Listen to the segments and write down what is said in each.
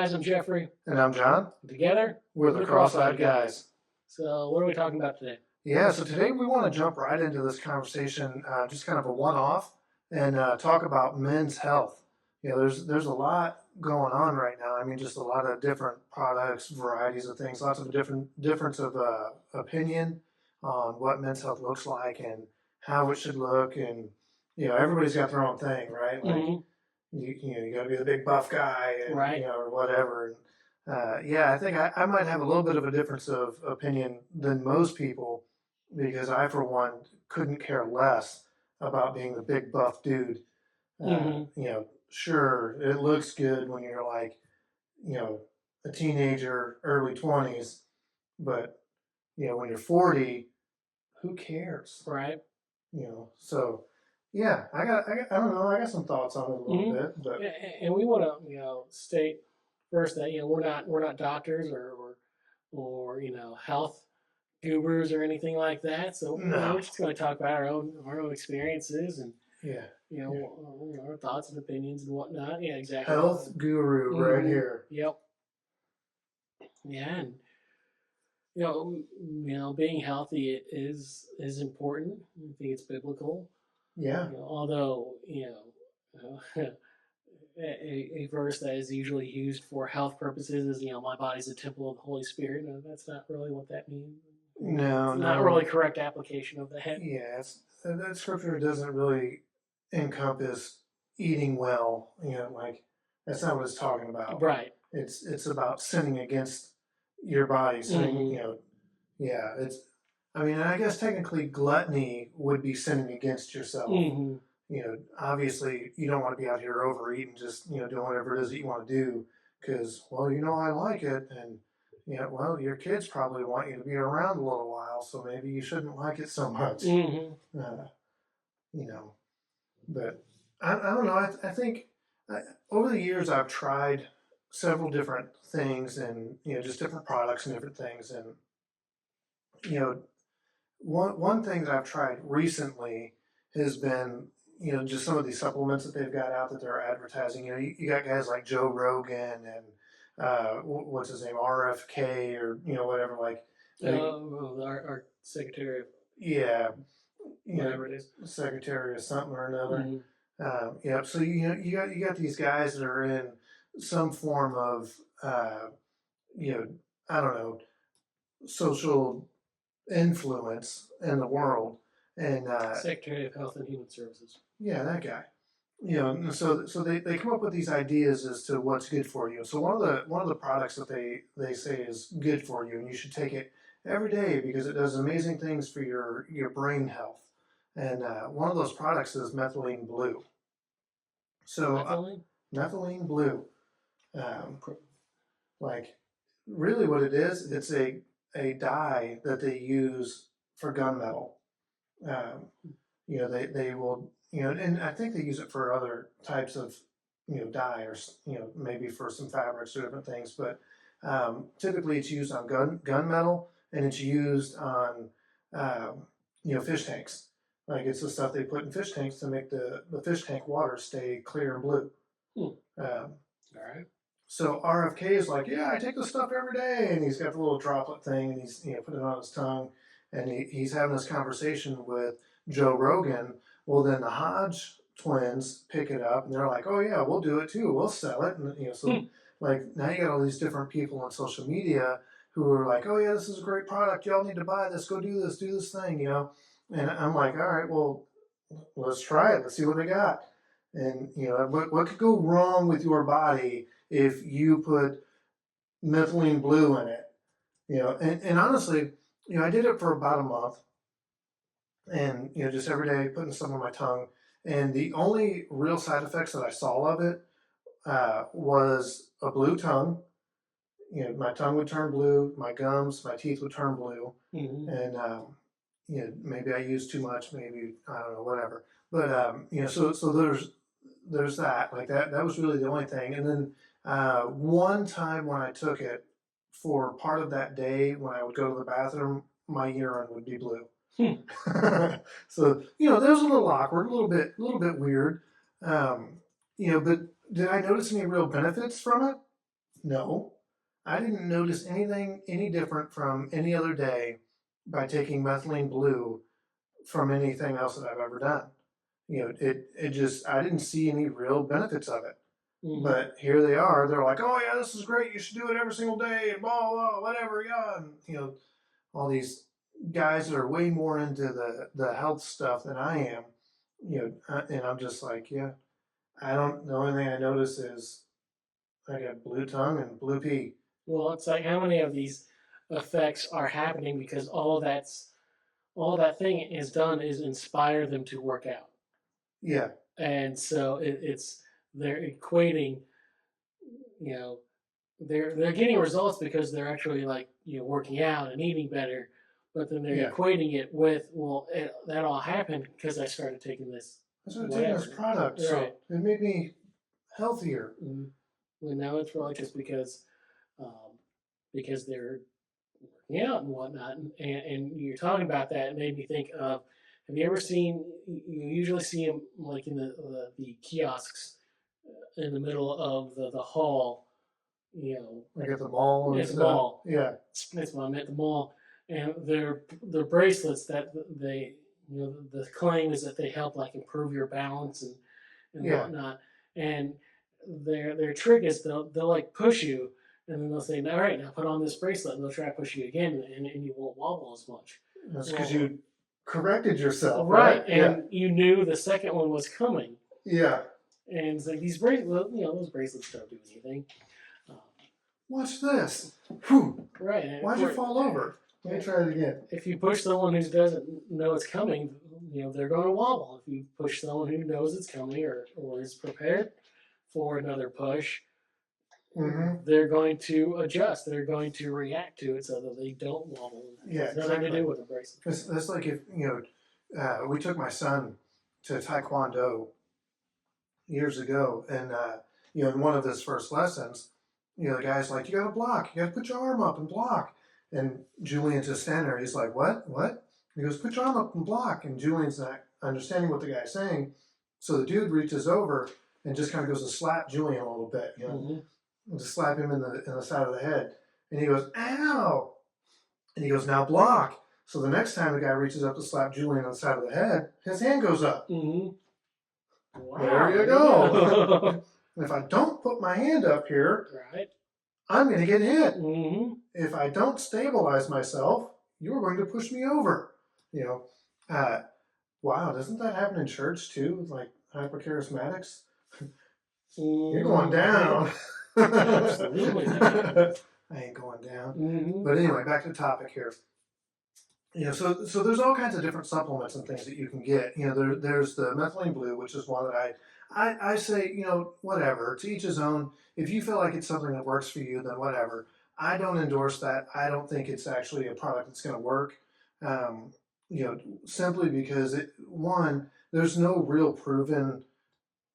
guys, I'm Jeffrey. And I'm John. Together, We're the Cross-Eyed Guys. So, what are we talking about today? Yeah, so today we want to jump right into this conversation, just kind of a one-off, and talk about men's health. There's a lot going on right now. I mean, just a lot of different products, varieties of things, lots of difference of opinion on what men's health looks like and how it should look, and everybody's got their own thing, right? Like you got to be the big buff guy, and Right. or whatever. Yeah, I think I might have a little bit of a difference of opinion than most people because I, for one, couldn't care less about being the big buff dude. Sure, it looks good when you're like, a teenager, early 20s, but, when you're 40, who cares? Right. So, yeah, I don't know, I got some thoughts on it a little bit, but. And we want to, state first that, we're not doctors or health gurus or anything like that. So No. we're just going to talk about our own experiences and Yeah. our thoughts and opinions and whatnot. Yeah, exactly. Health guru right here. Yep. Yeah, and being healthy is important. I think it's biblical. Yeah. Although a verse that is usually used for health purposes is my body's a temple of the Holy Spirit. No, that's not really what that means. No, it's not really correct application of that. Yeah, that scripture doesn't really encompass eating well. Like that's not what it's talking about. Right. It's about sinning against your body. Sinning, yeah. I mean, I guess technically gluttony would be sinning against yourself. Obviously you don't want to be out here overeating, just doing whatever it is that you want to do because I like it, and your kids probably want you to be around a little while, so maybe you shouldn't like it so much. But I don't know. I think over the years I've tried several different things, and just different products and different things, and one thing that I've tried recently has been just some of these supplements that they've got out that they're advertising. You got guys like Joe Rogan and what's his name, RFK, or whatever, like our secretary. Yeah, whatever it is, secretary of something or another. Yeah, so you got these guys that are in some form of I don't know, social influence in the world, and Secretary of Health and Human Services. Yeah, that guy. And so they come up with these ideas as to what's good for you. So one of the products that they say is good for you, and you should take it every day because it does amazing things for your brain health. And one of those products is methylene blue. So methylene blue, like really what it is, it's a dye that they use for gunmetal. They will, and I think they use it for other types of, dye, or, maybe for some fabrics or different things, but typically it's used on gunmetal, and it's used on, fish tanks. Like it's the stuff they put in fish tanks to make the fish tank water stay clear and blue. All right. So RFK is like, yeah, I take this stuff every day, and he's got the little droplet thing, and he's putting it on his tongue, and he's having this conversation with Joe Rogan. Well, then the Hodge twins pick it up, and they're like, oh yeah, we'll do it too, we'll sell it, and so like now you got all these different people on social media who are like, oh yeah, this is a great product, y'all need to buy this, go do this thing, and I'm like, all right, well, let's try it, let's see what they got. And what could go wrong with your body if you put methylene blue in it? And honestly, I did it for about a month, and just every day putting some on my tongue, and the only real side effects that I saw of it was a blue tongue. My tongue would turn blue, my gums, my teeth would turn blue, and maybe I used too much, maybe I don't know, whatever. But so there's that. Like that was really the only thing. And then one time when I took it for part of that day, when I would go to the bathroom, my urine would be blue. So that was a little awkward, a little bit weird. But did I notice any real benefits from it? No, I didn't notice anything any different from any other day by taking methylene blue from anything else that I've ever done. It just, I didn't see any real benefits of it. Mm-hmm. But here they are. They're like, oh yeah, this is great. You should do it every single day, and blah blah, whatever. Yeah, and all these guys that are way more into the health stuff than I am. And I'm just like, yeah, I don't. The only thing I notice is I got blue tongue and blue pee. Well, it's like how many of these effects are happening because all that thing has done is inspire them to work out, Yeah, and so it's they're equating, you know, they're getting results because they're actually like working out and eating better, but then they're yeah. equating it with that all happened because I started taking this I started taking this whatever, product, so right? it made me healthier. Mm-hmm. Well, now it's probably just um, because they're working out and whatnot, and you're talking about that. It made me think of. Have you ever seen? You usually see them like in the kiosks in the middle of the hall, you know, Like at the mall and at the stuff. mall. Yeah, That's what I meant, the mall. And they're bracelets that they, the claim is that they help like improve your balance and yeah. whatnot. And their trick is they'll like push you, and then they'll say, all right, now put on this bracelet, and they'll try to push you again, and you won't wobble as much. That's because Well, you corrected yourself, right, right? Yeah, and you knew the second one was coming. yeah. And it's like these bracelets, those bracelets don't do anything. Um, Watch this. Whew. right. And Why'd you fall over? Let me try it again. if you push someone who doesn't know it's coming, they're going to wobble. If you push someone who knows it's coming or is prepared for another push, Mm-hmm. they're going to adjust. They're going to react to it so that they don't wobble. Yeah, It's nothing to exactly. do with the bracelet. That's like if we took my son to Taekwondo years ago, and in one of his first lessons, the guy's like, "You got to block. You got to put your arm up and block." And Julian's just standing there. He's like, "What? What?" He goes, "Put your arm up and block." And Julian's not understanding what the guy's saying, so the dude reaches over and just kind of goes to slap Julian a little bit, and just slap him in the side of the head. And he goes, "Ow!" And he goes, "Now block." So the next time the guy reaches up to slap Julian on the side of the head, his hand goes up. Mm-hmm. Wow, there you go. And if I don't put my hand up here, right. I'm going to get hit. Mm-hmm. If I don't stabilize myself, you're going to push me over. Wow, doesn't that happen in church too? Like hypercharismatics? You're going down. Absolutely. I ain't going down. Mm-hmm. But anyway, back to the topic here. So there's all kinds of different supplements and things that you can get. There's the methylene blue, which is one that I say, whatever, to each his own. If you feel like it's something that works for you, then whatever. I don't endorse that. I don't think it's actually a product that's going to work. Um, Simply because there's no real proven,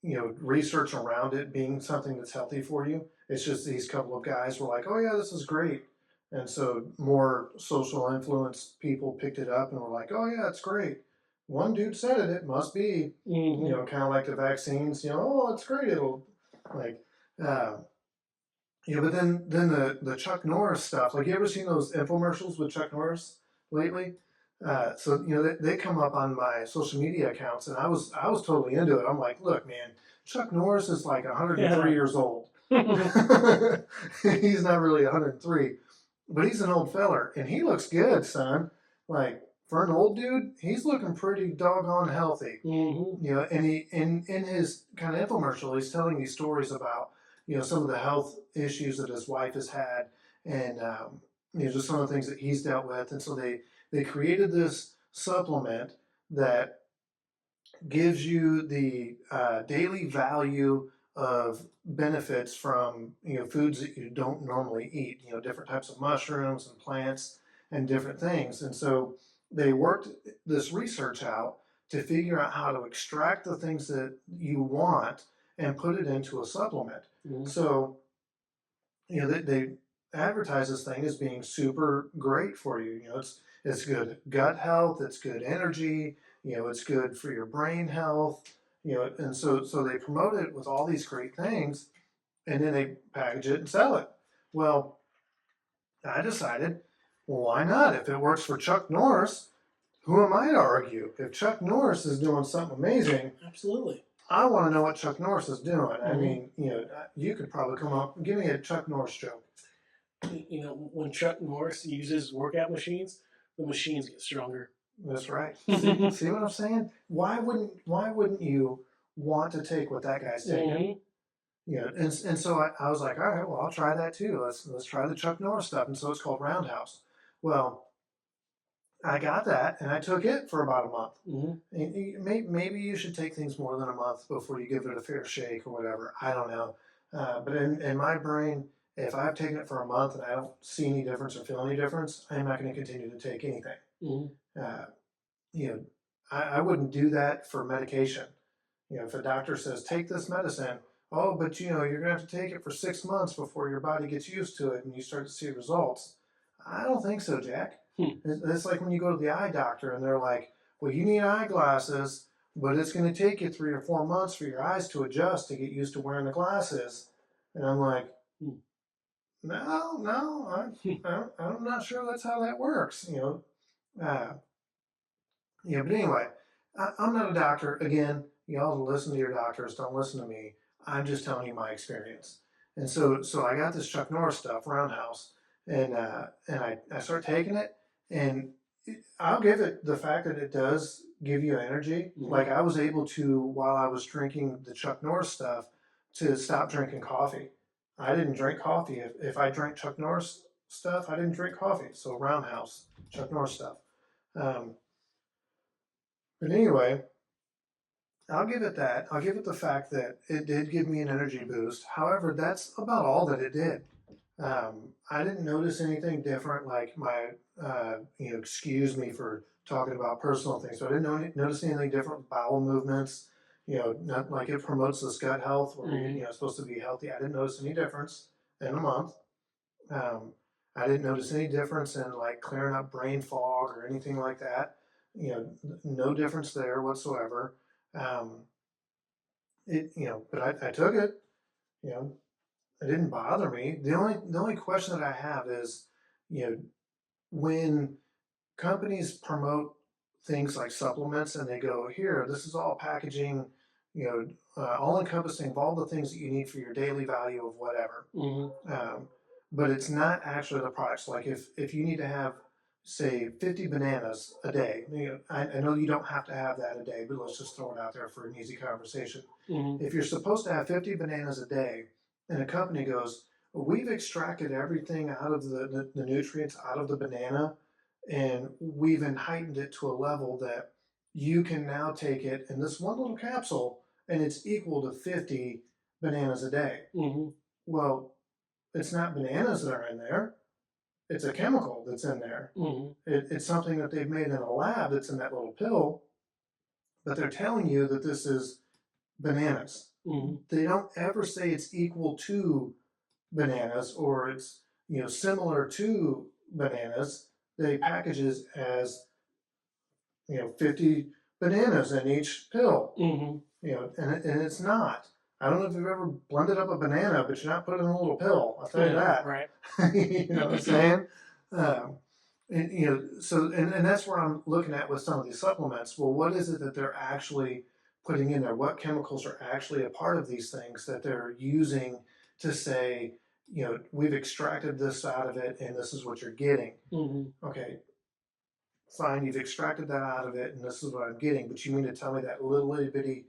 research around it being something that's healthy for you. It's just these couple of guys were like, oh yeah, this is great. And so more social influence people picked it up and were like, oh yeah, it's great. One dude said it, it must be, kind of like the vaccines, oh, it's great. It'll like, but then the Chuck Norris stuff, like you ever seen those infomercials with Chuck Norris lately? So they come up on my social media accounts, and I was totally into it. I'm like, look, man, Chuck Norris is like 103 years old. He's not really 103, but he's an old feller, and he looks good, son. Like for an old dude, he's looking pretty doggone healthy. Mm-hmm. And he in his kind of infomercial, he's telling these stories about some of the health issues that his wife has had, and just some of the things that he's dealt with, and so they created this supplement that gives you the daily value of benefits from foods that you don't normally eat. Different types of mushrooms and plants and different things. And so they worked this research out to figure out how to extract the things that you want and put it into a supplement. Mm-hmm. So they advertise this thing as being super great for you. It's good gut health, it's good energy, it's good for your brain health, and so they promote it with all these great things, and then they package it and sell it. Well, I decided, well, why not? If it works for Chuck Norris, who am I to argue? If Chuck Norris is doing something amazing, Absolutely. I want to know what Chuck Norris is doing. I Mm-hmm. mean, you could probably come up, give me a Chuck Norris joke. When Chuck Norris uses workout machines, the machines get stronger. That's right. See what I'm saying? Why wouldn't you want to take what that guy's taking? Mm-hmm. And so I was like, all right, well, I'll try that too. Let's try the Chuck Norris stuff. And so it's called Roundhouse. Well, I got that and I took it for about a month. Mm-hmm. And maybe you should take things more than a month before you give it a fair shake or whatever. I don't know. But in my brain, if I've taken it for a month and I don't see any difference or feel any difference, I'm not going to continue to take anything. Mm-hmm. Uh, you know, I wouldn't do that for medication. If a doctor says take this medicine, oh, but you're gonna have to take it for 6 months before your body gets used to it and you start to see results. I don't think so, Jack. It's like when you go to the eye doctor and they're like, well, you need eyeglasses, but it's going to take you 3 or 4 months for your eyes to adjust to get used to wearing the glasses. And I'm like, no, I'm not sure that's how that works. But anyway, I'm not a doctor. Again, y'all listen to your doctors. Don't listen to me. I'm just telling you my experience. And so I got this Chuck Norris stuff, Roundhouse, and I start taking it, and I'll give it the fact that it does give you energy. Mm-hmm. Like I was able to, while I was drinking the Chuck Norris stuff, to stop drinking coffee. I didn't drink coffee. If I drank Chuck Norris stuff, I didn't drink coffee. So Roundhouse, Chuck Norris stuff. But anyway, I'll give it that. I'll give it the fact that it did give me an energy boost. However, that's about all that it did. I didn't notice anything different, like excuse me for talking about personal things, but I didn't notice anything different with bowel movements. Not like it promotes this gut health or, it's supposed to be healthy. I didn't notice any difference in a month. I didn't notice any difference in like clearing up brain fog or anything like that. No difference there whatsoever. But I took it. It didn't bother me. The only question that I have is, when companies promote things like supplements and they go, here, this is all packaging, all encompassing of all the things that you need for your daily value of whatever. But it's not actually the products. Like if you need to have, say, 50 bananas a day, I know you don't have to have that a day, but let's just throw it out there for an easy conversation. If you're supposed to have 50 bananas a day, and a company goes, we've extracted everything out of the nutrients out of the banana, and we've heightened it to a level that you can now take it in this one little capsule, and it's equal to 50 bananas a day. Well, it's not bananas that are in there. It's a chemical that's in there. It's something that they've made in a lab that's in that little pill, but they're telling you that this is bananas. They don't ever say it's equal to bananas or it's similar to bananas. They package it as 50 bananas in each pill. And it's not. I don't know if you've ever blended up a banana, but you're not putting it in a little pill. I'll tell you that. Right. You know what I'm saying? And that's where I'm looking at with some of these supplements. Well, what is it that they're actually putting in there? What chemicals are actually a part of these things that they're using to say, we've extracted this out of it and this is what you're getting. Okay, fine, you've extracted that out of it and this is what I'm getting, but you mean to tell me that little itty bitty,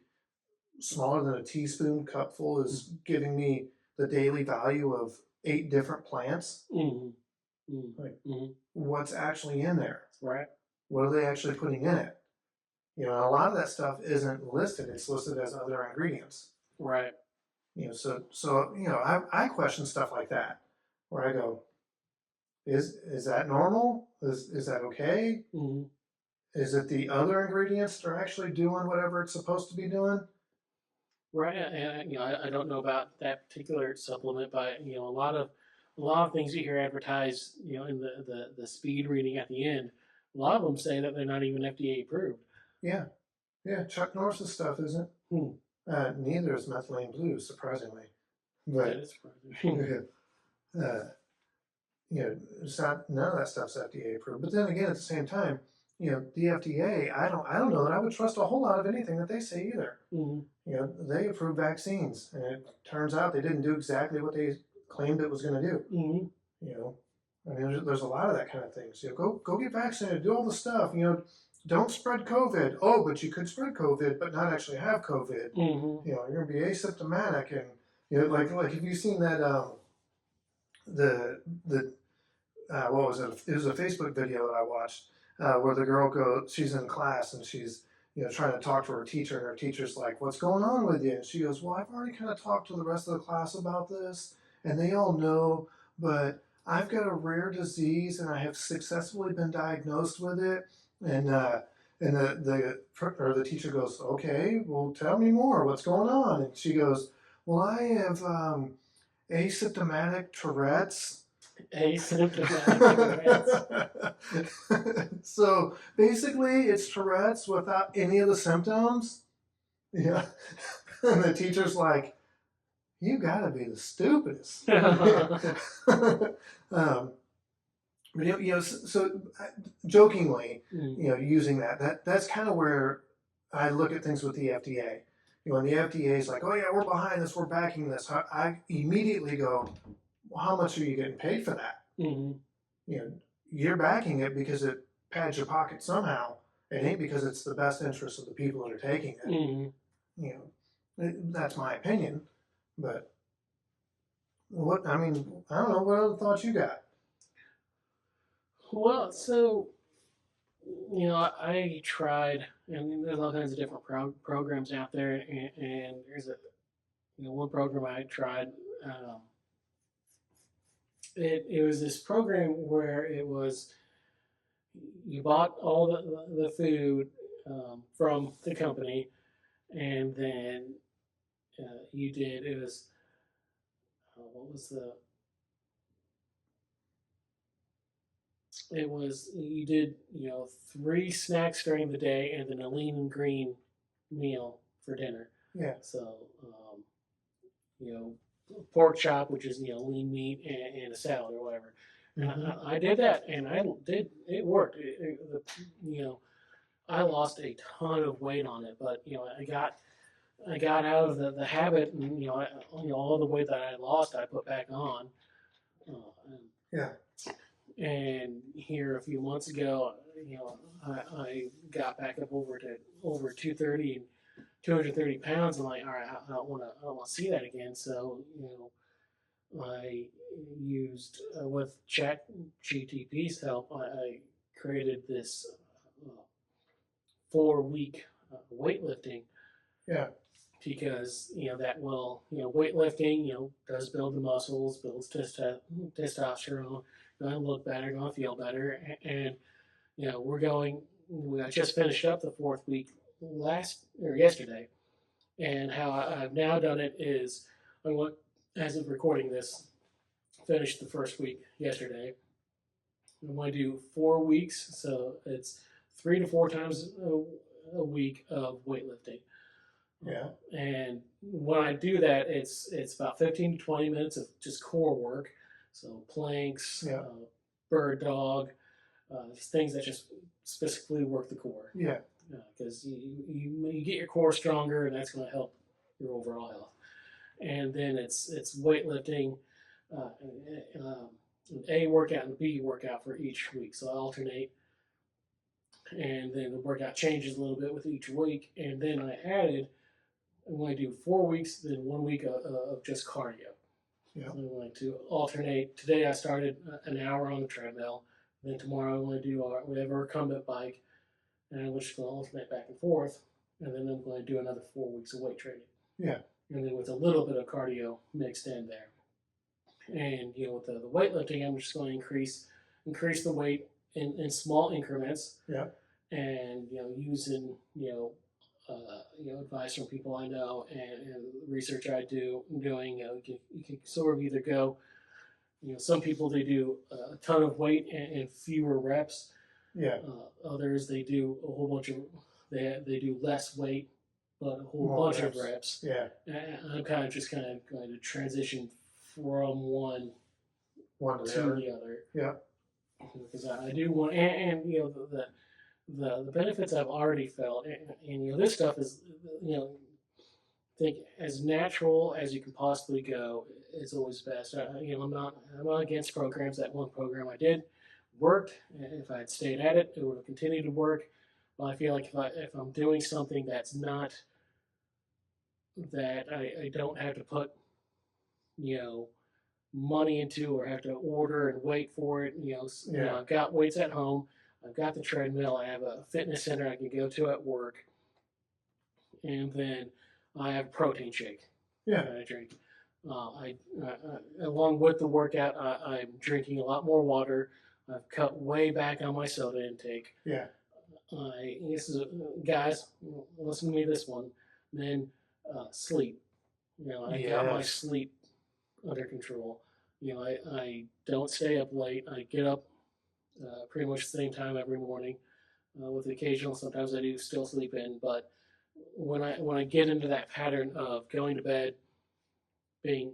smaller than a teaspoon cupful is giving me the daily value of 8 different plants? What's actually in there? Right. What are they actually putting in it? A lot of that stuff isn't listed. It's listed as other ingredients. Right. I question stuff like that, where I go, is that normal? Is that okay? Is it the other ingredients that are actually doing whatever it's supposed to be doing? Right, and I don't know about that particular supplement, but a lot of things you hear advertised, in the speed reading at the end, a lot of them say that they're not even FDA approved. Yeah, Chuck Norris's stuff isn't. Neither is methylene blue, surprisingly. But that is surprising. it's not, none of that stuff's FDA approved. But then again, at the same time, the FDA, I don't know that I would trust a whole lot of anything that they say either. Mm-hmm. They approve vaccines, and it turns out they didn't do exactly what they claimed it was going to do. Mm-hmm. You know, I mean, there's a lot of that kind of things. Go get vaccinated, do all the stuff. Don't spread COVID. Oh, but you could spread COVID, but not actually have COVID. Mm-hmm. You're gonna be asymptomatic, and like have you seen that the what was it? It was a Facebook video that I watched where the girl goes, she's in class and she's trying to talk to her teacher, and her teacher's like, "What's going on with you?" And she goes, "Well, I've already kind of talked to the rest of the class about this, and they all know, but I've got a rare disease and I have successfully been diagnosed with it." And the teacher goes, "Okay, well, tell me more. What's going on?" And she goes, "Well, I have asymptomatic Tourette's." Asymptomatic Tourette's. So basically, it's Tourette's without any of the symptoms. Yeah. And the teacher's like, "You gotta be the stupidest." um, so jokingly, using that's kind of where I look at things with the FDA. When the FDA is like, "Oh yeah, we're behind this, we're backing this," I immediately go, "Well, how much are you getting paid for that?" Mm-hmm. You're backing it because it pads your pocket somehow. It ain't because it's the best interest of the people that are taking it. Mm-hmm. That's my opinion. But I don't know. What other thoughts you got? Well, so I tried, and there's all kinds of different programs out there, and there's one program I tried. Um, it was this program where it was you bought all the food from the company, and then you did it was what was the it was you did 3 snacks during the day and then a lean and green meal for dinner. Yeah. So you know pork chop, which is lean meat, and a salad or whatever. And I did that, and I did it worked. I lost a ton of weight on it, but I got out of the habit, and all the weight that I lost, I put back on. Uh, Yeah. and here a few months ago, I got back up over 230 and 230 pounds. I'm like, all right, I don't want to see that again. So I used with Chat GTP's help, I created this 4 week weightlifting. Yeah. Because that will weightlifting does build the muscles, builds testosterone, going to look better, going to feel better, and I just finished up the 4th week yesterday, and how I've now done it is I want, as of recording this, finished the first week yesterday. I'm going to do 4 weeks, so it's 3 to 4 times a week of weightlifting. Yeah. And when I do that, it's about 15 to 20 minutes of just core work. So planks, bird dog, things that just specifically work the core. Yeah. Because you get your core stronger, and that's going to help your overall health. And then it's weightlifting, an A workout and B workout for each week. So I alternate. And then the workout changes a little bit with each week. And then I added, I'm going to do 4 weeks, then 1 week of just cardio. Yeah. So I'm going to alternate. Today I started an hour on the treadmill. Then tomorrow I'm going to do we have a recumbent bike, and I'm just going to alternate back and forth. And then I'm going to do another 4 weeks of weight training. Yeah. And then with a little bit of cardio mixed in there. And with the weightlifting, I'm just going to increase the weight in small increments. Yeah. And using advice from people I know and research I doing. You can sort of either go. Some people they do a ton of weight and fewer reps. Yeah. Others they do a whole bunch of they do less weight but a whole More bunch reps. of reps. Yeah. And I'm kind of going to transition from one one to the to other. the other. Yeah. Because I do want, and you know, the benefits I've already felt, and you know, this stuff is, you know, think as natural as you can possibly go is always best. You know, I'm not against programs. That one program I did worked. If I had stayed at it, it would have continued to work. But I feel like if I'm doing something that's not that I don't have to put, you know, money into or have to order and wait for it. You know, Yeah. I've got weights at home. I've got the treadmill. I have a fitness center I can go to at work, and then I have a protein shake Yeah. that I drink. Along with the workout, I'm drinking a lot more water. I've cut way back on my soda intake. Yeah. This is guys, listen to me. This one, then sleep. You know, I got my Yes. sleep under control. You know, I don't stay up late. I get up pretty much the same time every morning, with occasional. Sometimes I do still sleep in, but when I get into that pattern of going to bed, being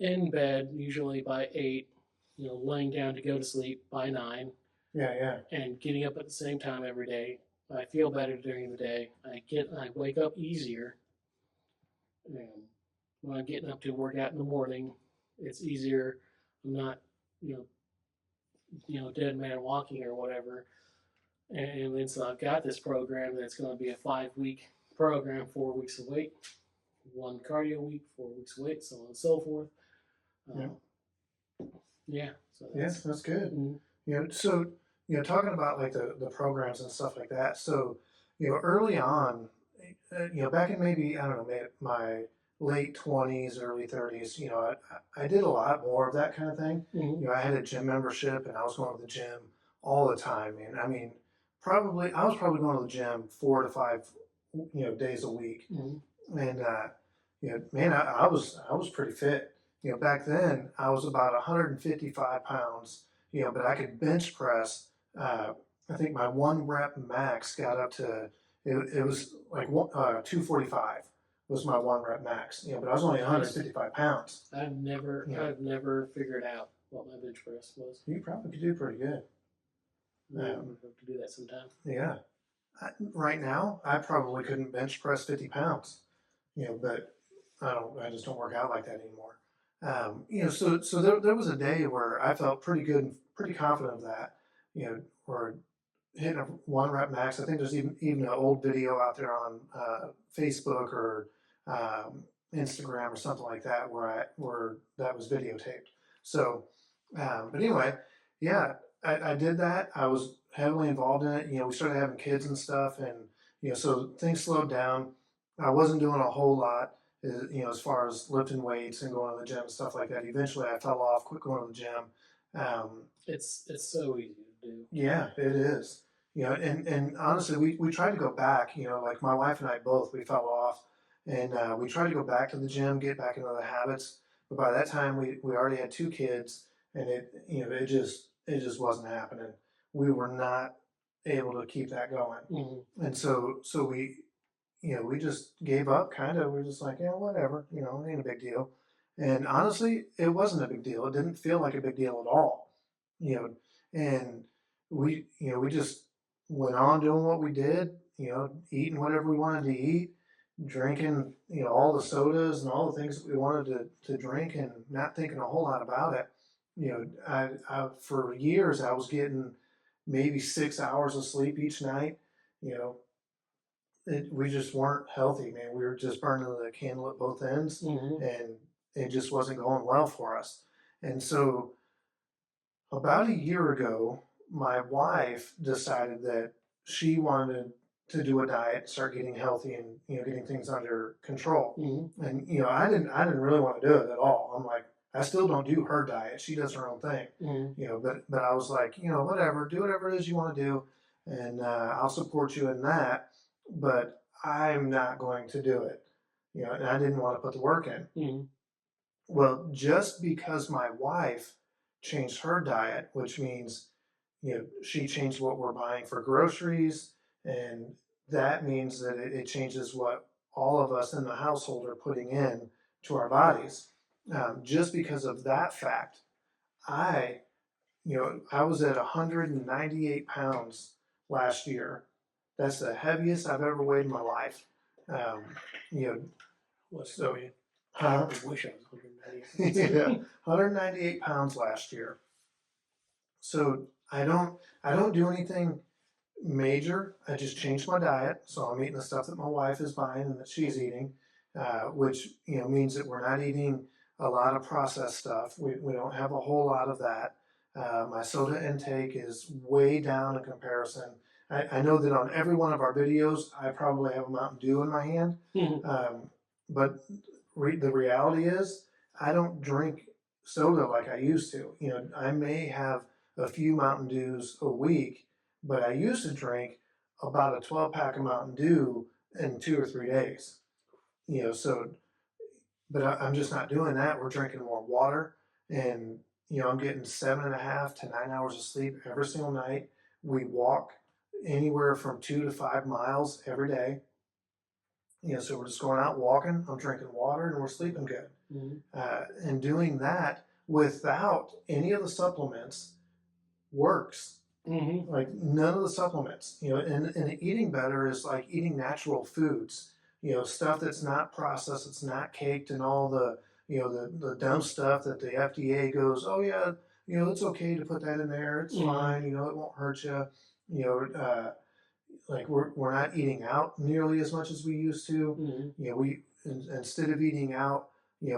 in bed usually by 8, you know, laying down to go to sleep by 9, Yeah. Yeah. and getting up at the same time every day, I feel better during the day. I wake up easier. And when I'm getting up to work out in the morning, it's easier. I'm not, you know, dead man walking or whatever. And then so I've got this program that's going to be a 5 week program, 4 weeks of weight, one cardio week, 4 weeks of weight, so on and so forth. Yeah. Yeah. So Yes, that's good. You know, so talking about like the programs and stuff like that. So early on, back in maybe I don't know, my late 20s, early 30s, I did a lot more of that kind of thing. I had a gym membership, and I was going to the gym all the time. And I mean, I was probably going to the gym 4 to 5, days a week. And man, I was pretty fit. Back then I was about 155 pounds. But I could bench press. I think my one rep max got up to it was like 245 was my one rep max. But I was only 155 pounds. I've never figured out what my bench press was. You probably could do pretty good. I have to do that sometime. Yeah. Right now, I probably couldn't bench press 50 pounds. But I just don't work out like that anymore. So there was a day where I felt pretty good and pretty confident of that. Or hitting a one rep max. I think there's even an old video out there on Facebook or Instagram or something like that where that was videotaped. So, but anyway, yeah, I did that. I was heavily involved in it. We started having kids and stuff, and so things slowed down. I wasn't doing a whole lot, as far as lifting weights and going to the gym and stuff like that. Eventually, I fell off, quit going to the gym. It's so easy to do. Yeah, it is. And honestly, we tried to go back. Like my wife and I both, we fell off, and we tried to go back to the gym, get back into the habits. But by that time, we already had 2 kids, and it just wasn't happening. We were not able to keep that going, and so we just gave up. Kind of, we're just like, yeah, whatever. It ain't a big deal. And honestly, it wasn't a big deal. It didn't feel like a big deal at all. And we just went on doing what we did, eating whatever we wanted to eat, drinking, all the sodas and all the things that we wanted to drink, and not thinking a whole lot about it. For years, I was getting maybe 6 hours of sleep each night. We just weren't healthy, man. We were just burning the candle at both ends, and it just wasn't going well for us. And so about a year ago, my wife decided that she wanted to do a diet, start getting healthy, and getting things under control. And I didn't really want to do it at all. I'm like, I still don't do her diet. She does her own thing. But I was like, whatever, do whatever it is you want to do, and I'll support you in that. But I'm not going to do it. And I didn't want to put the work in. Well, just because my wife changed her diet, which means, she changed what we're buying for groceries, and that means that it changes what all of us in the household are putting in to our bodies. Just because of that fact, I, I was at 198 pounds last year. That's the heaviest I've ever weighed in my life. Um, you know, What's so, great. huh? I wish I was 190. Yeah, 198 pounds last year. So I don't do anything major. I just changed my diet, so I'm eating the stuff that my wife is buying and that she's eating, which means that we're not eating a lot of processed stuff. We don't have a whole lot of that. My soda intake is way down in comparison. I know that on every one of our videos, I probably have a Mountain Dew in my hand, but the reality is, I don't drink soda like I used to. I may have a few Mountain Dews a week, but I used to drink about a 12 pack of Mountain Dew in 2 or 3 days. So, but I'm just not doing that. We're drinking more water, and I'm getting 7.5 to 9 hours of sleep every single night. We walk anywhere from 2 to 5 miles every day. So we're just going out walking. I'm drinking water, and we're sleeping good. And doing that without any of the supplements works. Like none of the supplements, and eating better is like eating natural foods, stuff that's not processed, it's not caked and all the dumb stuff that the FDA goes, oh yeah, it's okay to put that in there, it's fine, it won't hurt you, like we're not eating out nearly as much as we used to. We instead of eating out,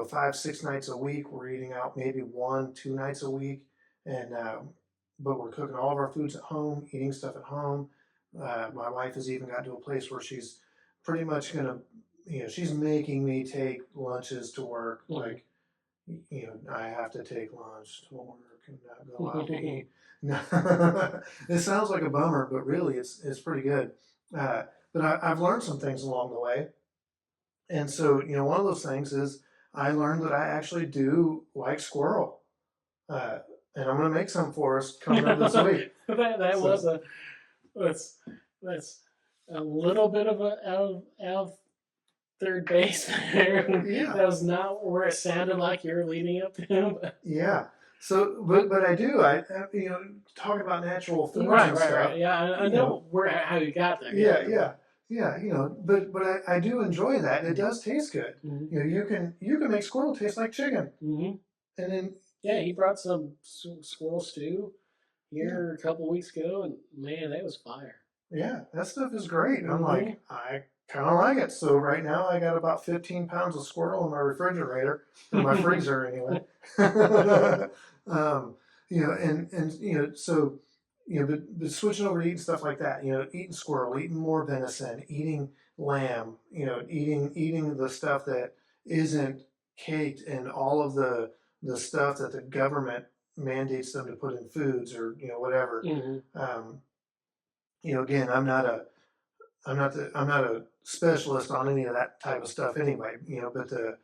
5, 6 nights a week, we're eating out maybe 1, 2 nights a week, and but we're cooking all of our foods at home, eating stuff at home. My wife has even got to a place where she's pretty much gonna, she's making me take lunches to work. Like, I have to take lunch to work and not go out to eat. It sounds like a bummer, but really, it's pretty good. But I've learned some things along the way, and so one of those things is I learned that I actually do like squirrel. Uh, and I'm gonna make some for us coming up this week. that So, was a that's a little bit of a out of third base there. yeah, That was not where it sounded like you were leading up to. yeah. So, but I do. Talking about natural foods Right, and right, stuff. right. Yeah, I know where how you got there. Yeah. But I do enjoy that. It does taste good. You can make squirrel taste like chicken. And then yeah, he brought some squirrel stew here a couple weeks ago, and man, that was fire. Yeah, that stuff is great. I'm like, I kind of like it. So right now I got about 15 pounds of squirrel in my refrigerator, or my freezer anyway. um, so but switching over to eating stuff like that, eating squirrel, eating more venison, eating lamb, eating the stuff that isn't caked in all of the stuff that the government mandates them to put in foods or whatever. Again, I'm not a specialist on any of that type of stuff anyway. But the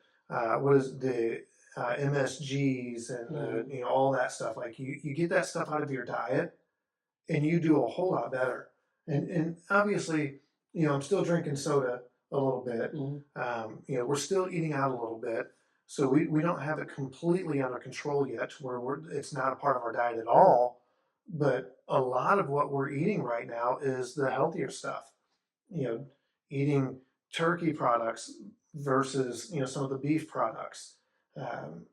what is the MSGs and all that stuff. Like you get that stuff out of your diet, and you do a whole lot better. And obviously, I'm still drinking soda a little bit. We're still eating out a little bit. So we don't have it completely under control yet, where it's not a part of our diet at all. But a lot of what we're eating right now is the healthier stuff. You know, eating turkey products versus some of the beef products. And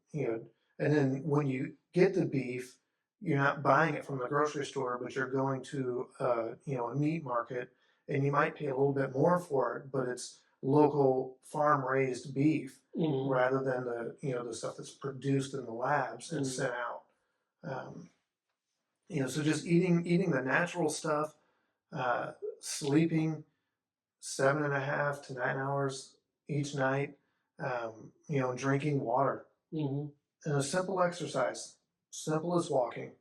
then when you get the beef, you're not buying it from the grocery store, but you're going to a meat market, and you might pay a little bit more for it, but it's local farm raised beef rather than the stuff that's produced in the labs and sent out. So just eating the natural stuff, sleeping 7.5 to 9 hours each night, and drinking water, and a simple exercise, simple as walking.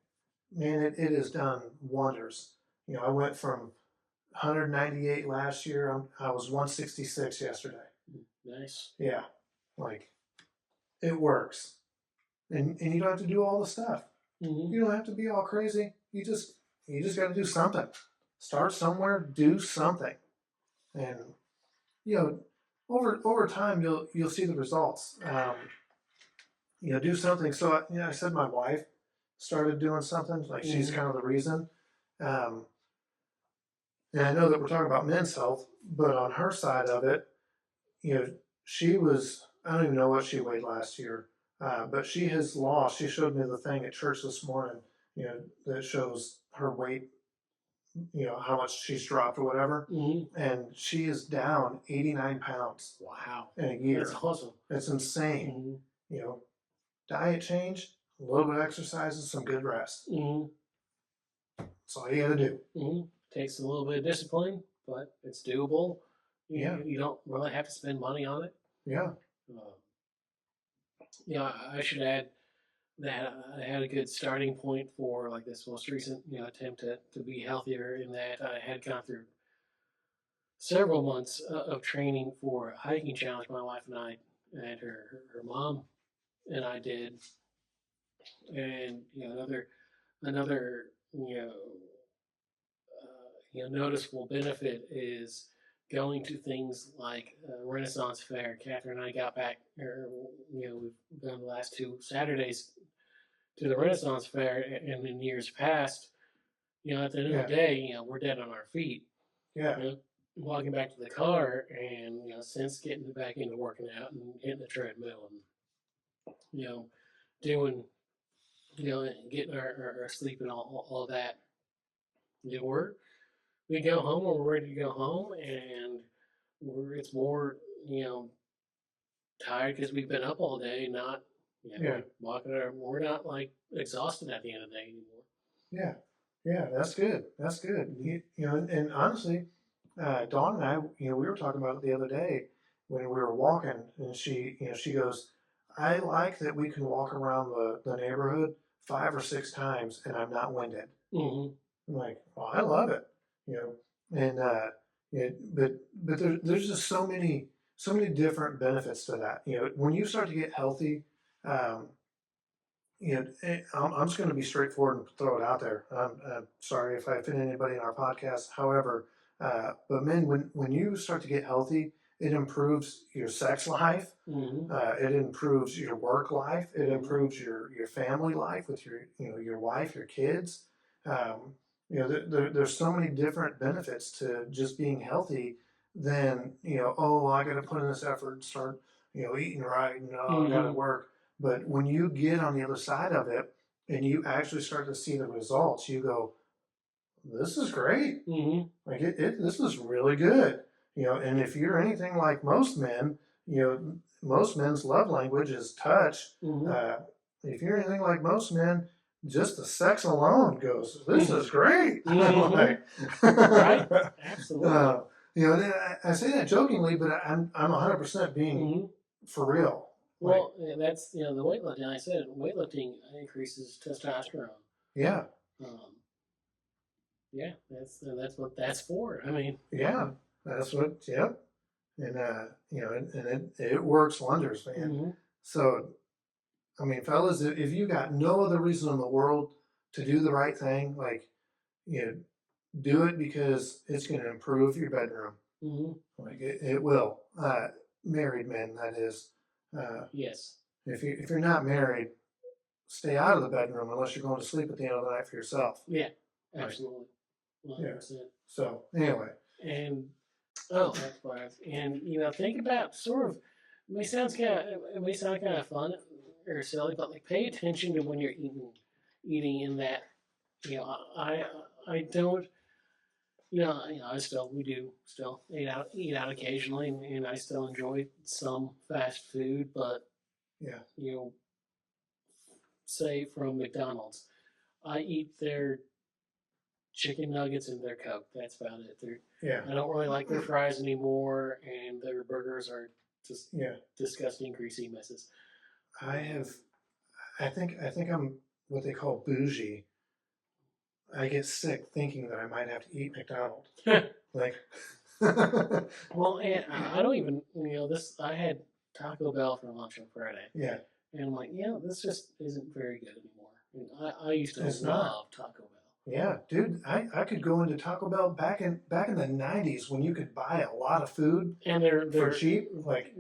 Man, it has done wonders. I went from 198 last year. I was 166 yesterday. Nice. Yeah, like it works, and you don't have to do all the stuff. You don't have to be all crazy. You just got to do something. Start somewhere. Do something, and over time you'll see the results. Do something. So I said to my wife, started doing something. Like she's Mm-hmm. kind of the reason. Um, and I know that we're talking about men's health, but on her side of it, you know, she was, I don't even know what she weighed last year, but she has lost. She showed me the thing at church this morning, you know, that shows her weight, you know, how much she's dropped or whatever. Mm-hmm. And she is down 89 pounds Wow, in a that's year. awesome. It's insane. Mm-hmm. You know, diet change, a little bit of exercise, and some good rest. Mm-hmm. That's all you got to do. Mm-hmm. Takes a little bit of discipline, but it's doable. Yeah, You don't really have to spend money on it. yeah, Uh, I should add that I had a good starting point for like this most recent attempt to be healthier in that I had gone through several months of training for a hiking challenge my wife and I and her mom and I did, and another noticeable benefit is going to things like Renaissance Fair. Catherine and I got back, we've done the last two Saturdays to the Renaissance Fair, and in years past, at the end of yeah, the day, we're dead on our feet. yeah, Walking back to the car, and since getting back into working out and hitting the treadmill, and doing, getting our sleep and all that. We go home when we're ready to go home, and it's more tired because we've been up all day, not yeah, walking around. We're not like exhausted at the end of the day anymore. yeah, yeah. That's good. That's good. You know, and honestly, Dawn and I, you know, we were talking about it the other day when we were walking, and she, you know, she goes, "I like that we can walk around the neighborhood 5 or 6 times, and I'm not winded." Mm-hmm. I'm like, "Well, I love it," you know, and yeah, but there's just so many different benefits to that. You know, when you start to get healthy, um, you know, I'm just going to be straightforward and throw it out there. I'm sorry if I offend anybody in our podcast. However, but men, when you start to get healthy, it improves your sex life. Mm-hmm. It improves your work life. It Mm-hmm. improves your family life with your wife, your kids. Um, there's so many different benefits to just being healthy than oh, I got to put in this effort and start eating right and oh, I got to Mm-hmm. work. But when you get on the other side of it and you actually start to see the results, you go, this is great. Mm-hmm. Like this is really good. And if you're anything like most men, most men's love language is touch. Mm-hmm. Uh, if you're anything like most men, just the sex alone goes, this is great. I'm like, Right? Absolutely. and I say that jokingly, but I'm 100% being Mm-hmm. for real. Like, Well, that's the weightlifting. I said weightlifting increases testosterone. yeah, Um, yeah, that's what that's for. I mean, yeah, that's what, yep. And, and it works wonders, man. mm-hmm. So, I mean, fellas, if you got no other reason in the world to do the right thing, like, you know, do it because it's going to improve your bedroom. Mm-hmm. Like, it will. Married men, that is. Yes. If you're not married, stay out of the bedroom unless you're going to sleep at the end of the night for yourself. Yeah. Absolutely. 100%. Yeah. So, anyway. And that's why. And think about sort of. It may sound kind of fun or silly, but like pay attention to when you're eating in that. I don't. I still we do still eat out occasionally, and I still enjoy some fast food, but Yeah. Say from McDonald's, I eat their chicken nuggets and their Coke. That's about it. Yeah. I don't really like their fries anymore, and their burgers are just disgusting, greasy messes. I think I'm what they call bougie. I get sick thinking that I might have to eat McDonald's. Like, well, and I don't even this. I had Taco Bell for lunch on Friday. Yeah. And I'm like, this just isn't very good anymore. I used to It's love not. Taco Bell. Yeah, dude, I could go into Taco Bell back in the '90s when you could buy a lot of food And for they're cheap. Like,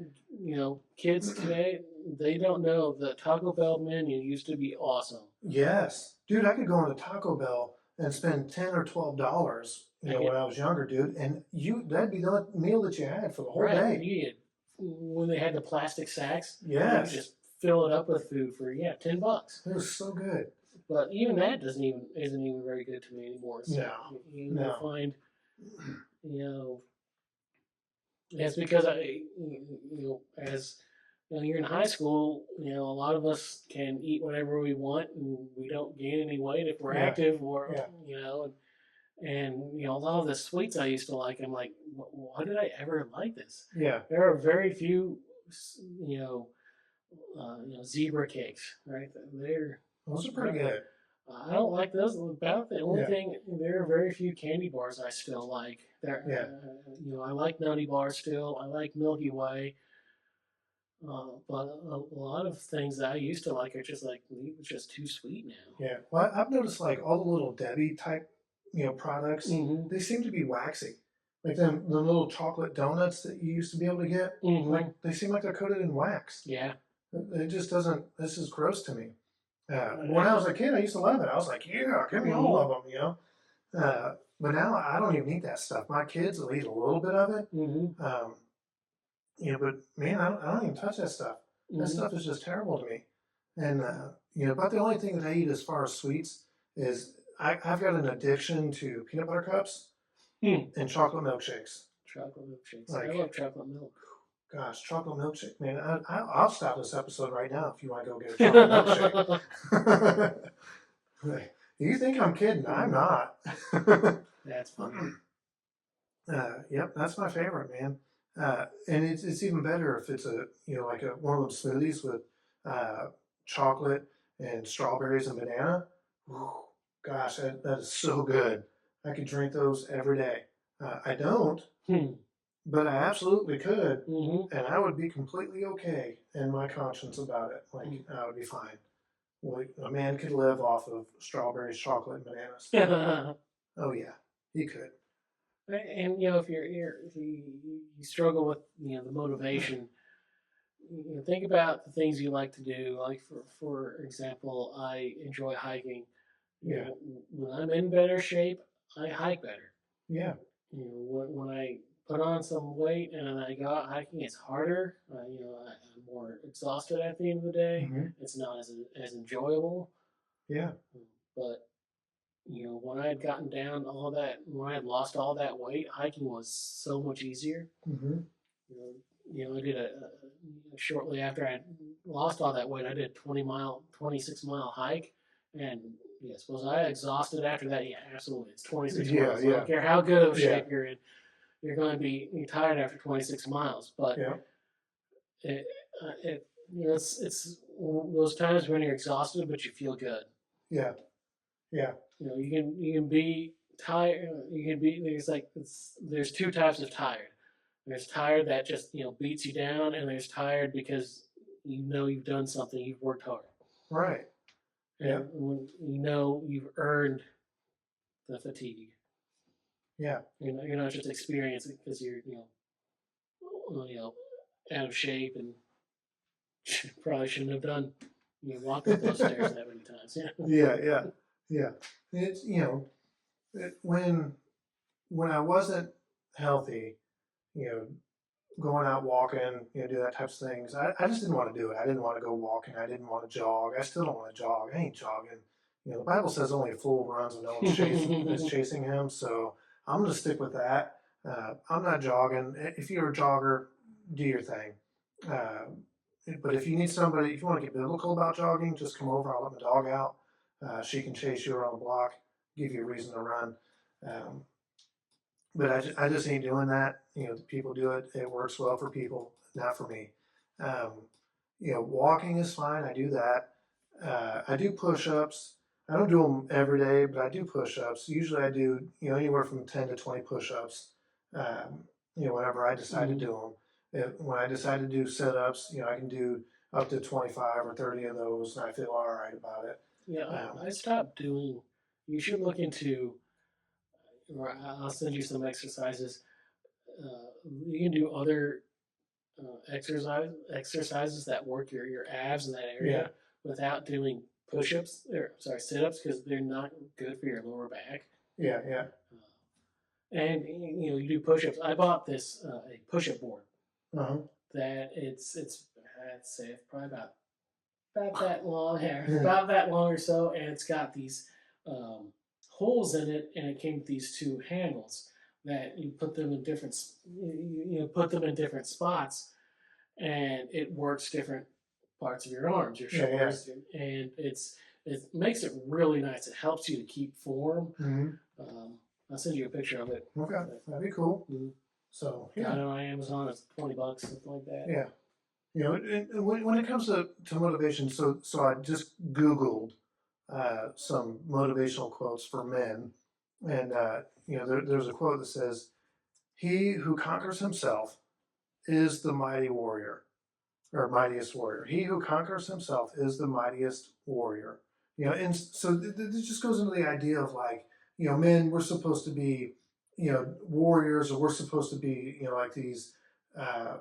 kids today, they don't know the Taco Bell menu used to be awesome. yes, dude, I could go into Taco Bell and spend $10 or $12, I when get I was younger, dude, and that'd be the meal that you had for the whole right. day. You get when they had the plastic sacks, you could Yes, just fill it up with food for $10. it was so good. But even that doesn't even isn't even very good to me anymore. So No, you'll no, find you know it's because as you're in high school, a lot of us can eat whatever we want and we don't gain any weight if we're yeah, active or yeah, and a lot of the sweets I used to like, I'm like, why did I ever like this? yeah. There are very few, zebra cakes, right? Those are pretty good. I don't like those. About the only Yeah, thing, there are very few candy bars I still like. yeah. I like Nutty Bars still. I like Milky Way. But a lot of things that I used to like are just like just too sweet now. Yeah. Well, I've noticed like all the little Debbie type, products, Mm-hmm. they seem to be waxy. Like them, the little chocolate donuts that you used to be able to get, Mm-hmm. like they seem like they're coated in wax. Yeah. It just doesn't. This is gross to me. When I I, was a kid, I used to love it. I was like, yeah, give me all mm-hmm. of them. But now I don't even eat that stuff. My kids will eat a little bit of it. Mm-hmm. But man, I don't even touch that stuff. That Mm-hmm. stuff is just terrible to me. And about the only thing that I eat as far as sweets is I've got an addiction to peanut butter cups Hmm. and chocolate milkshakes. Chocolate milkshakes. I Like, love chocolate milk. gosh, chocolate milkshake, man. I'll stop this episode right now if you want to go get a chocolate milkshake. You think I'm kidding? I'm not. That's funny. Yep, that's my favorite, man. And it's even better if it's like one of those smoothies with uh, chocolate and strawberries and banana. Ooh, gosh, that is so good. I could drink those every day. I don't, Hmm. but I absolutely could, Mm-hmm. and I would be completely okay in my conscience about it. Like, I would be fine. Like, a man could live off of strawberries, chocolate, and bananas. Oh yeah, he could. And if you struggle with the motivation, think about the things you like to do. Like for example, I enjoy hiking. Yeah, When I'm in better shape, I hike better. yeah, When I put on some weight and I go out hiking, it's harder. I'm more exhausted at the end of the day. hmm, It's not as enjoyable. yeah, But when I had gotten down all that, when I had lost all that weight, hiking was so much easier. hmm, You I did shortly after I lost all that weight, I did a 26 mile hike, and yes, was I exhausted after that? Yeah, absolutely. It's 26 yeah, miles. I yeah, don't care how good of yeah, shape you're in, you're going to be tired after 26 miles. But yeah, it's those times when you're exhausted, but you feel good. yeah, yeah, You can be tired. You can be there's two types of tired. There's tired that just beats you down, and there's tired because you've done something, you've worked hard, right, yeah, and when you've earned the fatigue. yeah, You're not just experiencing because you're out of shape and probably shouldn't have done walked up those stairs that many times. Yeah. yeah, yeah, yeah. It's when I wasn't healthy, you know, going out walking, do that types of things. I just didn't want to do it. I didn't want to go walking. I didn't want to jog. I still don't want to jog. I ain't jogging. The Bible says only a fool runs when no one's chasing him. So I'm going to stick with that. I'm not jogging. If you're a jogger, do your thing. Uh, but if you need somebody, if you want to get biblical about jogging, just come over. I'll let my dog out. She can chase you around the block, give you a reason to run. Um, but I just ain't doing that. People do it. It works well for people, not for me. Um, walking is fine. I do that. I do push-ups. I don't do them every day, but I do push-ups. Usually I do, anywhere from 10 to 20 push-ups, whenever I decide to Mhm. do them. When I decide to do sit-ups, I can do up to 25 or 30 of those, and I feel all right about it. Yeah, Um, I stopped doing you should look into. Or I'll send you some exercises. You can do other exercises that work your abs in that Yeah, area without doing push-ups or sorry sit-ups because they're not good for your lower back. yeah, yeah. And you do push-ups. I bought this a push-up board Uh-huh. that it's I'd say it's probably about that long hair, about that long or so, and it's got these um, holes in it, and it came with these two handles that you put them in different put them in different spots, and it works different parts of your arms, your Yeah, yeah. shoulders, and it makes it really nice. It helps you to keep form. Mm-hmm. Um, I'll send you a picture of it. Okay, that'd be cool. Mm-hmm. So Got yeah, it on Amazon. It's $20, something like that. yeah. When it comes to motivation, so I just Googled some motivational quotes for men, and there's a quote that says, "He who conquers himself is the mighty warrior, or mightiest warrior. He who conquers himself is the mightiest warrior." And so this just goes into the idea of like, men, we're supposed to be, warriors, or we're supposed to be, like these. Uh,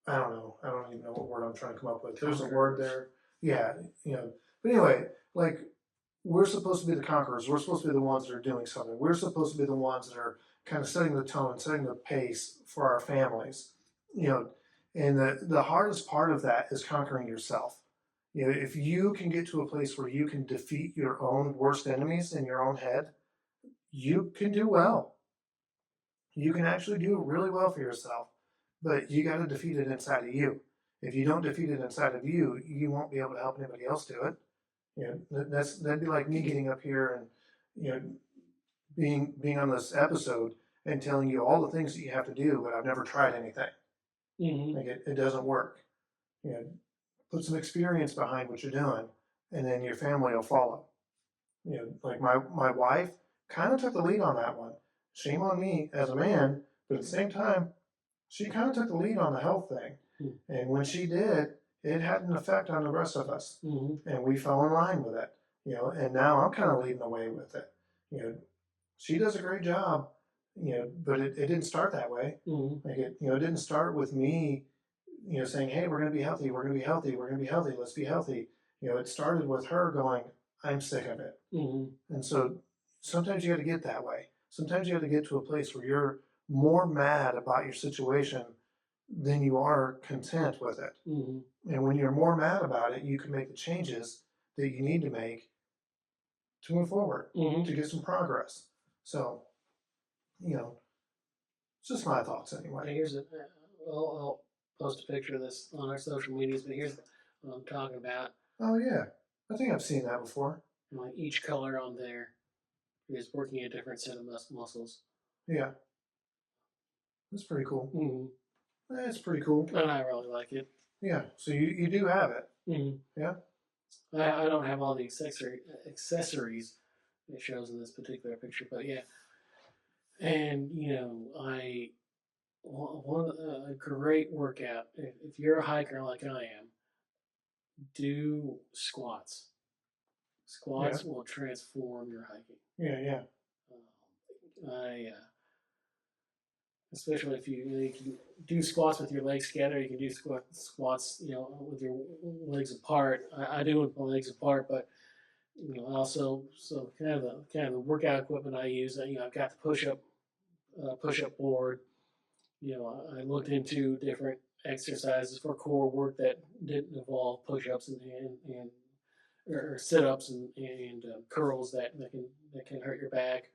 I don't know. I don't even know what word I'm trying to come up with. There's a word there. Yeah, But anyway, like we're supposed to be the conquerors. We're supposed to be the ones that are doing something. We're supposed to be the ones that are kind of setting the tone, setting the pace for our families. You know, and the hardest part of that is conquering yourself. If you can get to a place where you can defeat your own worst enemies in your own head, you can do well. You can actually do really well for yourself, but you got to defeat it inside of you. If you don't defeat it inside of you, you won't be able to help anybody else do it. That'd be like me getting up here and being on this episode and telling you all the things that you have to do, but I've never tried anything. Mm-hmm. Like it doesn't work. You know, put some experience behind what you're doing, and then your family will follow. Like my wife kind of took the lead on that one. Shame on me as a man, but at the same time, she kind of took the lead on the health thing. And when she did, it had an effect on the rest of us, and we fell in line with it. And now I'm kind of leading the way with it. You know, she does a great job. But it didn't start that way. Like it didn't start with me saying, "Hey, we're going to be healthy. We're going to be healthy. We're going to be healthy. Let's be healthy." It started with her going, "I'm sick of it." And so sometimes you got to get that way. Sometimes you got to get to a place where you're more mad about your situation than you are content with it. And when you're more mad about it, you can make the changes that you need to make to move forward, to get some progress. So, it's just my thoughts anyway. Here's I'll post a picture of this on our social medias, but here's what I'm talking about. Oh yeah, I think I've seen that before. Like each color on there is working a different set of muscles. Yeah, that's pretty cool. Mm-hmm. That's pretty cool. And I really like it. Yeah, so you do have it. Mm-hmm. Yeah. I don't have all the accessories it shows in this particular picture, but yeah. And I one a great workout. If you're a hiker like I am, do squats. Squats will transform your hiking. Yeah, yeah. Especially if you can do squats with your legs together, you can do squats, with your legs apart. I do it with my legs apart, but also so kind of the workout equipment I use. I've got the push up board. I looked into different exercises for core work that didn't involve push ups and or sit ups and curls that can hurt your back.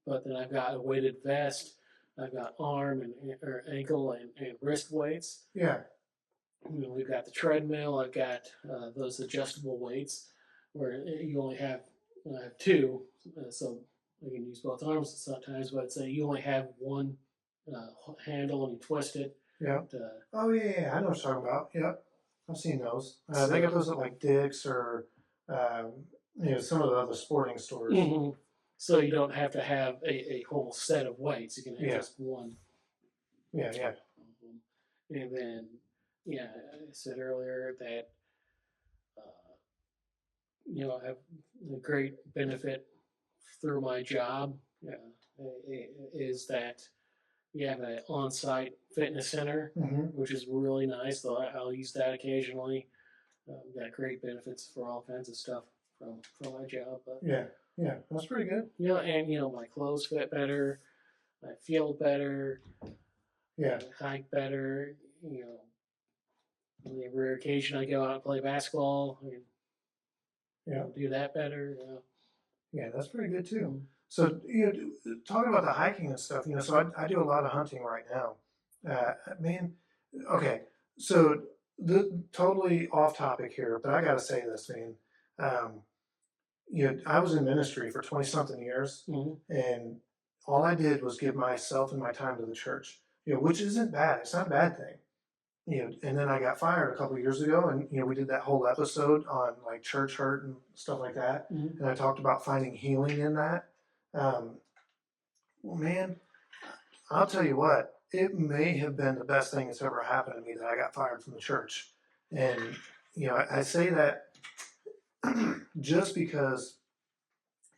But then I've got a weighted vest. I've got arm or ankle and wrist weights. Yeah. We've got the treadmill. I've got those adjustable weights where you only have two, so you can use both arms sometimes. But say you only have one handle and you twist it. Yeah. Oh yeah, I know what you're talking about. Yep, I've seen those. They got those at like Dick's or some of the other sporting stores. Mm-hmm. So you don't have to have a whole set of weights. You can have just one. Yeah, yeah. And then, I said earlier that, have a great benefit through my job is that we have an on-site fitness center, Mm-hmm. which is really nice. Though I'll use that occasionally. Got great benefits for all kinds of stuff from my job. But Yeah, yeah, that's pretty good. and my clothes fit better. I feel better. Yeah, Hike better. On the rare occasion I go out and play basketball, yeah, do that better. yeah, that's pretty good too. Mm. So, talking about the hiking and stuff, so I do a lot of hunting right now. Man, okay, so totally off topic here, but I got to say this, man. Um, I was in ministry for 20 something years, Mhm. and all I did was give myself and my time to the church, which isn't bad. It's not a bad thing. And then I got fired a couple of years ago, and we did that whole episode on like church hurt and stuff like that, Mhm. and I talked about finding healing in that. Um, well, man, I'll tell you what, it may have been the best thing that's ever happened to me that I got fired from the church, and I say that just because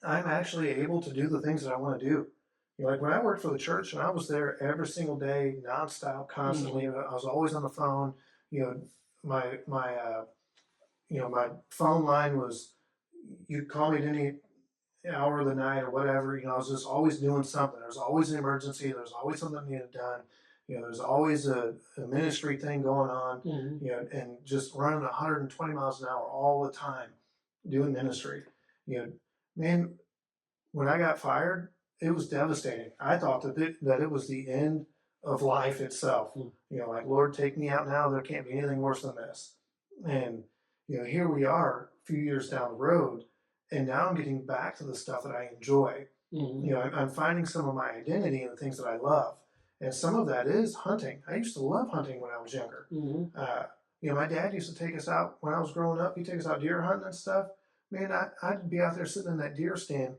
I'm actually able to do the things that I want to do. Like when I worked for the church and I was there every single day, nonstop, constantly. Mhm. I was always on the phone. You know, my phone line was, you'd call me at any hour of the night or whatever. I was just always doing something. There's always an emergency. There's always something that needed done. There's always a ministry thing going on. Mhm. And just running 120 miles an hour all the time, doing ministry. Man, when I got fired, it was devastating. I thought that it was the end of life itself. Mm. Like, Lord, take me out now. There can't be anything worse than this. And here we are, a few years down the road, and now I'm getting back to the stuff that I enjoy. Mhm. I'm finding some of my identity in the things that I love, and some of that is hunting. I used to love hunting when I was younger. Mhm. My dad used to take us out when I was growing up. He'd take us out deer hunting and stuff. Man, I'd be out there sitting in that deer stand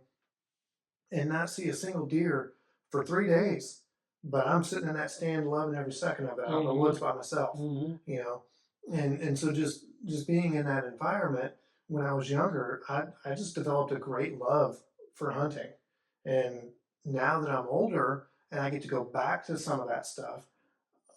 and not see a single deer for 3 days. But I'm sitting in that stand loving every second of it out in the woods by myself, Mhm. and so just being in that environment when I was younger, I just developed a great love for hunting. And now that I'm older and I get to go back to some of that stuff,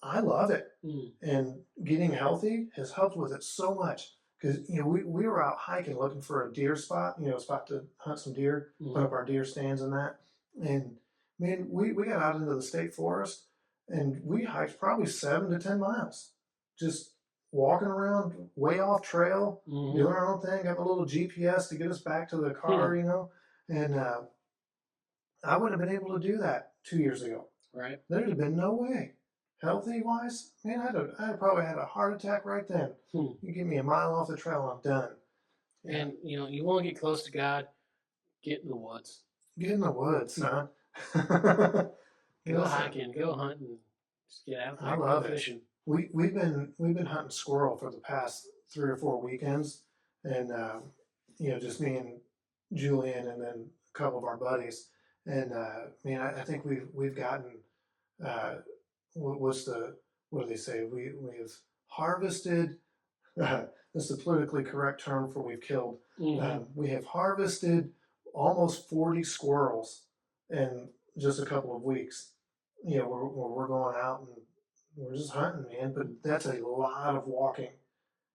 I love it. Mhm. And getting healthy has helped with it so much. Because we were out hiking looking for a deer spot, a spot to hunt some deer, put up Mhm. our deer stands and that. And man, we got out into the state forest and we hiked probably 7 to 10 miles, just walking around way off trail, Mhm. doing our own thing. Got the little GPS to get us back to the car, Mhm. And I wouldn't have been able to do that 2 years ago. Right. There'd have been no way. Healthy wise, man, I'd probably had a heart attack right then. Hmm. You give me a mile off the trail, I'm done. Yeah. And you want to get close to God, get in the woods. Get in the woods, huh? Go Listen, hiking, go hunting, just get out I there, go love it. fishing. We've been hunting squirrel for the past 3 or 4 weekends, and just me and Julian, and then a couple of our buddies. And man, I think we've gotten uh, what's what do they say? We've harvested. That's the politically correct term for we've killed. Mhm. We have harvested almost 40 squirrels in just a couple of weeks. We're going out and we're just hunting, man. But that's a lot of walking.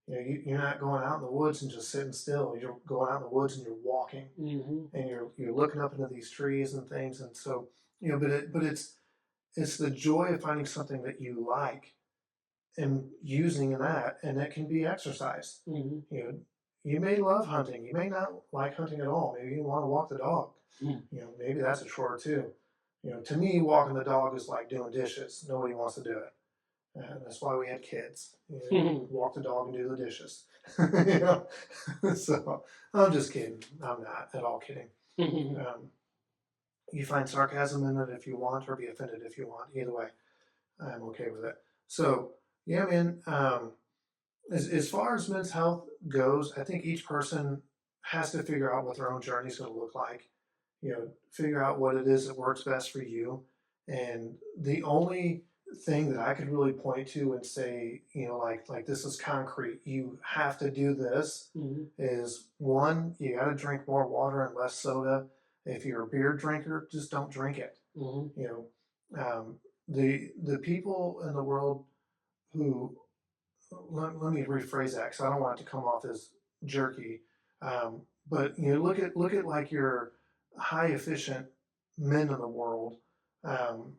You're not going out in the woods and just sitting still. You're going out in the woods and you're walking, Mhm. and you're looking up into these trees and things. And so, but it's the joy of finding something that you like and using that, and that can be exercise. Mhm. You may love hunting. You may not like hunting at all. Maybe you want to walk the dog. Mhm. Maybe that's a chore too. To me, walking the dog is like doing dishes. Nobody wants to do it. That's why we had kids. Mhm. Walk the dog and do the dishes. you know? So I'm just kidding. I'm not at all kidding. Mhm. You find sarcasm in it if you want, or be offended if you want. Either way, I'm okay with it. So yeah, man. As far as men's health goes, I think each person has to figure out what their own journey is going to look like. Figure out what it is that works best for you. And the only thing that I could really point to and say, like this is concrete. You have to do this. Mhm. Is one, you got to drink more water and less soda, If you're a beer drinker, just don't drink it. Mm-hmm. You know, the people in the world who let me rephrase that because I don't want it to come off as jerky. But look at like your high efficient men in the world. Um,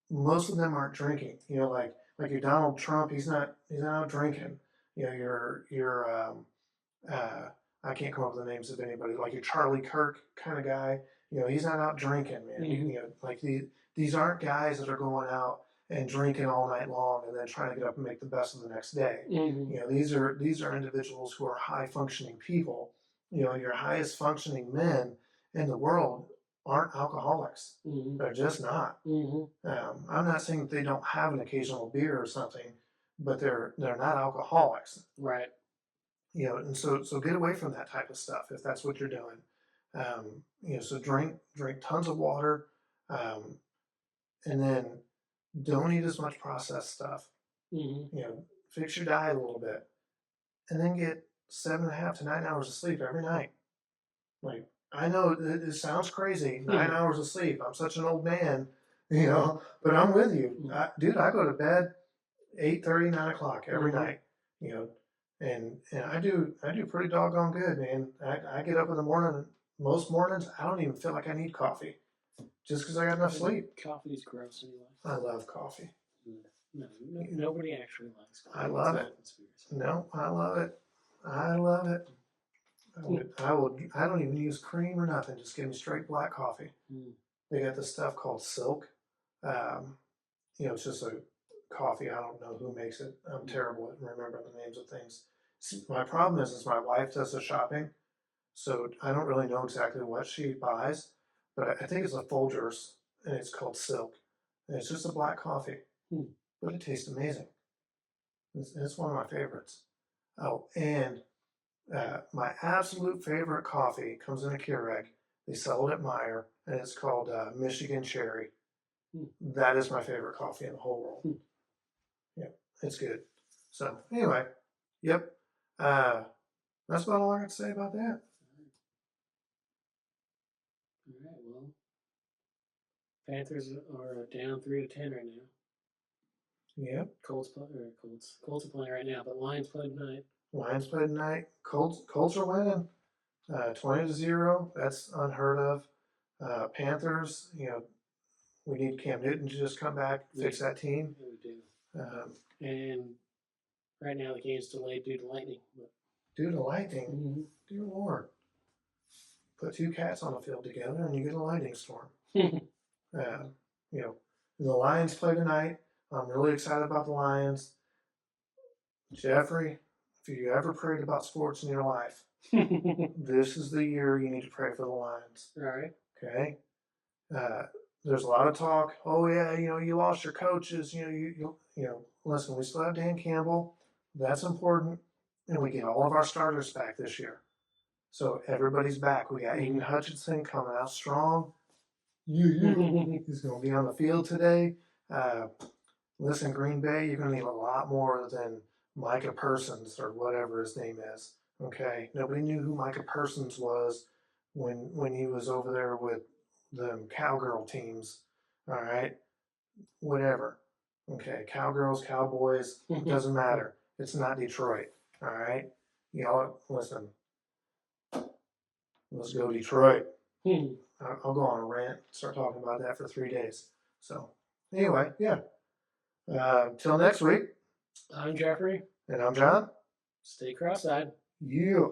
Most of them aren't drinking. Like your Donald Trump, he's not out drinking. Your I can't come up with the names of anybody. Like your Charlie Kirk kind of guy. He's not out drinking, man. Mm-hmm. Like these aren't guys that are going out and drinking all night long and then trying to get up and make the best of the next day. Mm-hmm. These are individuals who are high functioning people. Your highest functioning men in the world aren't alcoholics. Mm-hmm. They're just not. Mm-hmm. I'm not saying that they don't have an occasional beer or something, but they're not alcoholics. Right. And so get away from that type of stuff if that's what you're doing. So drink tons of water, um, and then don't eat as much processed stuff. Mm-hmm. Fix your diet a little bit, and then get 7.5 to 9 hours of sleep every night. Like, I know it sounds crazy, 9 hours of sleep. I'm such an old man, but I'm with you, dude. I go to bed 8:30, 9 o'clock every night, and I do pretty doggone good, man. I get up in the morning. Most mornings, I don't even feel like I need coffee, just because I got enough sleep. Coffee's gross anyway. I love coffee. No, nobody actually likes coffee. I love it. No, I love it. I love it. I don't even use cream or nothing. Just give me straight black coffee. They got this stuff called Silk. It's just a coffee. I don't know who makes it. I'm terrible at remembering the names of things. My problem is my wife does the shopping, so I don't really know exactly what she buys, but I think it's a Folgers, and it's called Silk. And it's just a black coffee, but it tastes amazing. It's one of my favorites. Oh, and my absolute favorite coffee comes in a Keurig. They sell it at Meyer, and it's called Michigan Cherry. That is my favorite coffee in the whole world. Yep, it's good. So anyway, yep, that's about all I got to say about that. All right. Well, Panthers are down 3-10 right now. Yep. Colts are playing right now, but Lions play tonight. Lions play tonight. Colts are winning, 20-0. That's unheard of. Panthers, we need Cam Newton to just come back, fix that team. Yeah, we do. And right now the game's delayed due to lightning. Due to lightning? Dear Lord. Put two cats on the field together and you get a lightning storm. The Lions play tonight. I'm really excited about the Lions. Jeffrey, if you ever prayed about sports in your life, this is the year you need to pray for the Lions. All right. Okay? There's a lot of talk. Oh yeah, you lost your coaches. Listen, we still have Dan Campbell. That's important, and we get all of our starters back this year. So everybody's back. We got Aiden Hutchinson coming out strong. He's going to be on the field today. Listen, Green Bay, you're going to need a lot more than Micah Parsons or whatever his name is. Okay, nobody knew who Micah Parsons was when he was over there with the cowgirl teams. All right, whatever. Okay, cowgirls, cowboys, doesn't matter. It's not Detroit. All right, y'all listen. Let's go Detroit. I'll go on a rant, start talking about that for 3 days. So anyway, yeah. Till next week. I'm Jeffrey. And I'm John. Stay cross-eyed. Yeah.